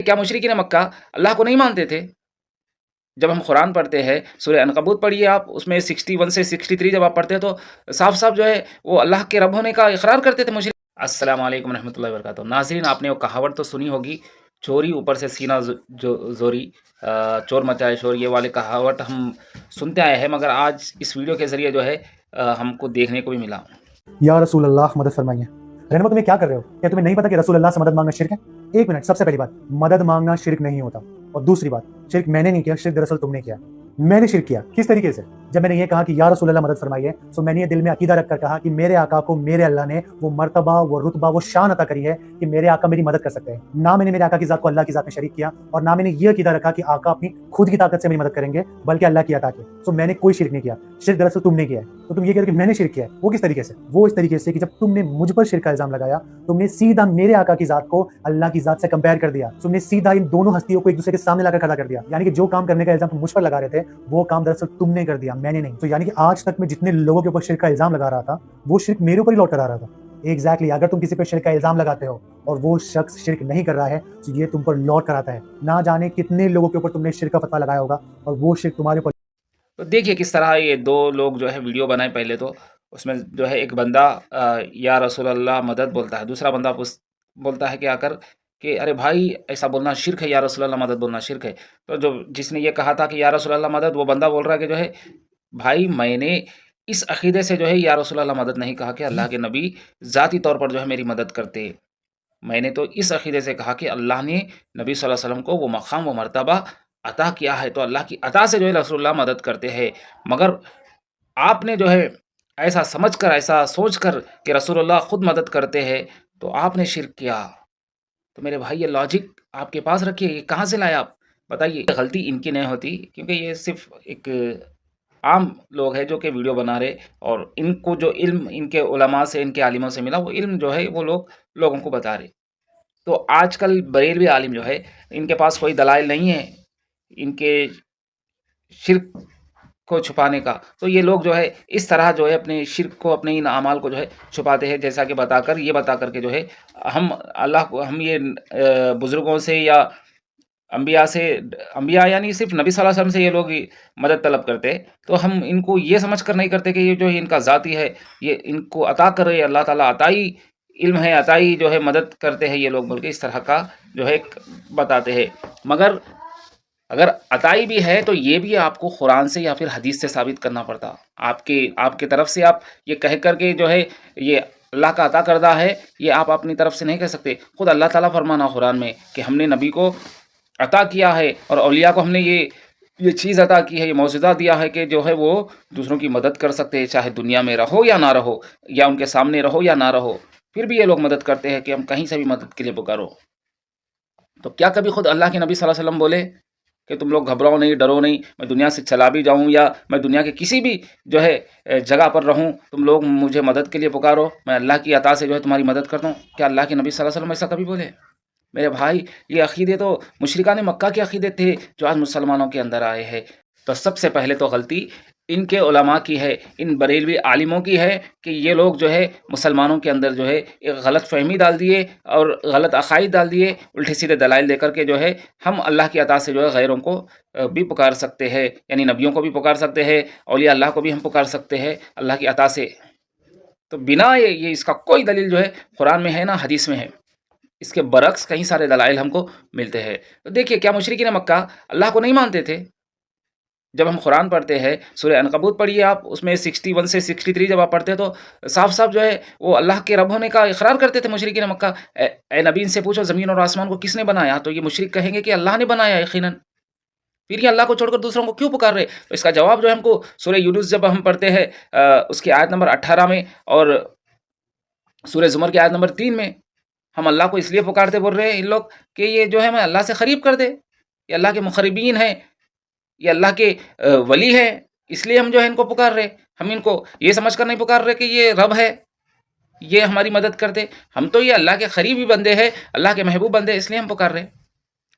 کیا مشرکین مکہ اللہ کو نہیں مانتے تھے؟ جب ہم قرآن پڑھتے ہیں، سورہ عنکبوت پڑھیے آپ، اس میں 61 سے 63 جب آپ پڑھتے ہیں تو صاف صاف جو ہے وہ اللہ کے رب ہونے کا اقرار کرتے تھے مشرک۔ السلام علیکم ورحمۃ اللہ وبرکاتہ۔ ناظرین، آپ نے وہ کہاوت تو سنی ہوگی، چوری اوپر سے سینہ زوری، چور مچائے شور، یہ والے کہاوت ہم سنتے آئے ہیں، مگر آج اس ویڈیو کے ذریعے جو ہے ہم کو دیکھنے کو بھی ملا۔ یا رسول اللہ مدد فرمائیے۔ رہنما تمہیں کیا کر رہے ہو؟ کیا تمہیں نہیں پتا کہ رسول اللہ سے مدد مانگنا شرک ہے؟ ایک منٹ، سب سے پہلی بات، مدد مانگنا شرک نہیں ہوتا، اور دوسری بات، شرک میں نے نہیں کیا، شرک دراصل تم نے کیا۔ میں نے شرک کیا کس طریقے سے؟ جب میں نے یہ کہا کہ یا رسول اللہ مدد فرمائیے، تو میں نے یہ دل میں عقیدہ رکھ کر کہا کہ میرے آقا کو میرے اللہ نے وہ مرتبہ، وہ رتبہ، وہ شان عطا کری ہے کہ میرے آقا میری مدد کر سکتے ہیں۔ نہ میں نے میرے آقا کی ذات کو اللہ کی ذات میں شریک کیا، اور نہ میں نے یہ عقیدہ رکھا کہ آقا اپنی خود کی طاقت سے میری مدد کریں گے، بلکہ اللہ کی عطا کے۔ تو میں نے کوئی شرک نہیں کیا، شرک دراصل تم نے کیا ہے۔ تو تم یہ کہہ رہے کہ میں نے شرک کیا ہے، وہ کس طریقے سے؟ وہ اس طریقے سے کہ جب تم نے مجھ پر شرک کا الزام لگایا، تم نے سیدھا میرے آقا کی ذات کو اللہ کی ذات سے کمپیئر کر دیا، تم نے سیدھا ان دونوں ہستیوں کو ایک دوسرے کے سامنے لا کر کھڑا کر دیا، یعنی کہ جو کام کرنے کا الزام تم مجھ پر لگا رہے تھے وہ کام دراصل تم نے کر دیا، میں نے نہیں۔ تو یعنی کہ آج تک میں جتنے لوگوں کے اوپر شرک کا الزام لگا رہا تھا وہ شرک میرے اوپر ہی لوٹ کر آ رہا تھا۔ ایگزیکٹلی، اگر تم کسی پر شرک کا الزام لگاتے ہو اور وہ شخص شرک نہیں کر رہا ہے تو یہ تم پر لوٹ کر آتا ہے۔ نہ جانے کتنے لوگوں کے اوپر تم نے شرک کا فتویٰ لگایا ہوگا اور وہ شرک تمہارے اوپر۔ تو دیکھیے کس طرح یہ دو لوگ جو ہے ویڈیو بنائے، پہلے تو اس میں جو ہے ایک بندہ یا رسول اللہ مدد بولتا ہے، دوسرا بندہ بولتا ہے کہ آ کر کہ ارے بھائی ایسا بولنا شرک ہے، یا رسول اللہ مدد بولنا شرک ہے۔ تو جو جس نے یہ کہا تھا کہ یا رسول اللہ مدد، وہ بندہ بول رہا ہے کہ جو ہے بھائی میں نے اس عقیدے سے جو ہے یا رسول اللہ مدد نہیں کہا کہ اللہ کے نبی ذاتی طور پر جو ہے میری مدد کرتے، میں نے تو اس عقیدے سے کہا کہ اللہ نے نبی صلی اللہ علیہ وسلم کو وہ مقام، وہ مرتبہ عطا کیا ہے، تو اللہ کی عطا سے جو ہے رسول اللہ مدد کرتے ہیں۔ مگر آپ نے جو ہے ایسا سمجھ کر، ایسا سوچ کر کہ رسول اللہ خود مدد کرتے ہیں، تو آپ نے شرک کیا۔ تو میرے بھائی یہ لاجک آپ کے پاس رکھیے، یہ کہاں سے لائے آپ بتائیے؟ غلطی ان کی نہیں ہوتی، کیونکہ یہ صرف ایک عام لوگ ہیں جو کہ ویڈیو بنا رہے، اور ان کو جو علم ان کے علماء سے، ان کے عالموں سے ملا، وہ علم جو ہے وہ لوگوں کو بتا رہے۔ تو آج کل بریلوی عالم جو ہے ان کے پاس کوئی دلائل نہیں ہے ان کے شرک کو چھپانے کا، تو یہ لوگ جو ہے اس طرح جو ہے اپنے شرک کو، اپنے ان اعمال کو جو ہے چھپاتے ہیں، جیسا کہ بتا کر کے جو ہے ہم اللہ کو، ہم یہ بزرگوں سے یا انبیاء یعنی صرف نبی صلی اللہ علیہ وسلم سے یہ لوگ مدد طلب کرتے، تو ہم ان کو یہ سمجھ کر نہیں کرتے کہ یہ جو ہے ان کا ذاتی ہے، یہ ان کو عطا کر رہے اللہ تعالیٰ، عطائی علم ہے، عطائی جو ہے مدد کرتے ہیں یہ لوگ، بول کے اس طرح کا جو ہے بتاتے ہیں۔ مگر اگر عطائی بھی ہے تو یہ بھی آپ کو قرآن سے یا پھر حدیث سے ثابت کرنا پڑتا۔ آپ کے طرف سے آپ یہ کہہ کر کے جو ہے یہ اللہ کا عطا کردہ ہے، یہ آپ اپنی طرف سے نہیں کہہ سکتے۔ خود اللہ تعالیٰ فرمانا قرآن میں کہ ہم نے نبی کو عطا کیا ہے، اور اولیاء کو ہم نے یہ چیز عطا کی ہے، یہ معجزہ دیا ہے کہ جو ہے وہ دوسروں کی مدد کر سکتے ہیں، چاہے دنیا میں رہو یا نہ رہو، یا ان کے سامنے رہو یا نہ رہو، پھر بھی یہ لوگ مدد کرتے ہیں کہ ہم کہیں سے بھی مدد کے لیے پکارو۔ تو کیا کبھی خود اللہ کے نبی صلی اللہ علیہ وسلم بولے کہ تم لوگ گھبراؤ نہیں، ڈرو نہیں، میں دنیا سے چلا بھی جاؤں یا میں دنیا کے کسی بھی جو ہے جگہ پر رہوں، تم لوگ مجھے مدد کے لیے پکارو، میں اللہ کی عطا سے جو ہے تمہاری مدد کرتا ہوں؟ کیا اللہ کے نبی صلی اللہ علیہ وسلم ایسا کبھی بولے؟ میرے بھائی یہ عقیدے تو مشرکان مکہ کے عقیدے تھے جو آج مسلمانوں کے اندر آئے ہیں۔ تو سب سے پہلے تو غلطی ان کے علماء کی ہے، ان بریلوی عالموں کی ہے کہ یہ لوگ جو ہے مسلمانوں کے اندر جو ہے ایک غلط فہمی ڈال دیے اور غلط عقائد ڈال دیے، الٹے سیدھے دلائل دے کر کے جو ہے ہم اللہ کی عطا سے جو ہے غیروں کو بھی پکار سکتے ہیں، یعنی نبیوں کو بھی پکار سکتے ہیں، اولیاء اللہ کو بھی ہم پکار سکتے ہیں اللہ کی عطا سے۔ تو بنا یہ اس کا کوئی دلیل جو ہے قرآن میں ہے نہ حدیث میں ہے، اس کے برعکس کئی سارے دلائل ہم کو ملتے ہیں۔ تو دیکھیے کیا مشرکین مکہ اللہ کو نہیں مانتے تھے؟ جب ہم قرآن پڑھتے ہیں، سورہ عنکبوت پڑھیے آپ، اس میں 61 سے 63 جب آپ پڑھتے ہیں تو صاف صاف جو ہے وہ اللہ کے رب ہونے کا اقرار کرتے تھے مشرکین مکہ۔ اے نبی ان سے پوچھو زمین اور آسمان کو کس نے بنایا؟ تو یہ مشرک کہیں گے کہ اللہ نے بنایا یقیناً، پھر یہ اللہ کو چھوڑ کر دوسروں کو کیوں پکار رہے؟ تو اس کا جواب جو ہے ہم کو سورہ یونس جب ہم پڑھتے ہیں اس کی آیت نمبر 18 میں، اور سورہ زمر کی آیت نمبر 3 میں، ہم اللہ کو اس لیے پکارتے بول رہے ہیں ان لوگ کہ یہ جو ہے ہمیں اللہ سے قریب کر دے، یہ اللہ کے مقربین ہیں، یہ اللہ کے ولی ہیں، اس لیے ہم جو ہے ان کو پکار رہے۔ ہم ان کو یہ سمجھ کر نہیں پکار رہے کہ یہ رب ہے، یہ ہماری مدد کرتے، ہم تو یہ اللہ کے قریبی بندے ہیں، اللہ کے محبوب بندے، اس لیے ہم پکار رہے۔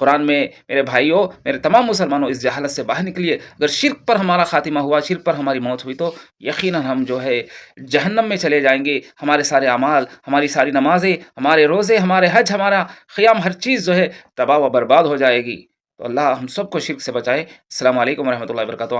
قرآن میں میرے بھائیوں، میرے تمام مسلمانوں اس جہالت سے باہر نکلیے۔ اگر شرک پر ہمارا خاتمہ ہوا، شرک پر ہماری موت ہوئی تو یقیناً ہم جو ہے جہنم میں چلے جائیں گے۔ ہمارے سارے اعمال، ہماری ساری نمازیں، ہمارے روزے، ہمارے حج، ہمارا قیام، ہر چیز جو ہے تباہ و برباد ہو جائے گی۔ تو اللہ ہم سب کو شرک سے بچائے۔ السلام علیکم ورحمۃ اللہ وبرکاتہ۔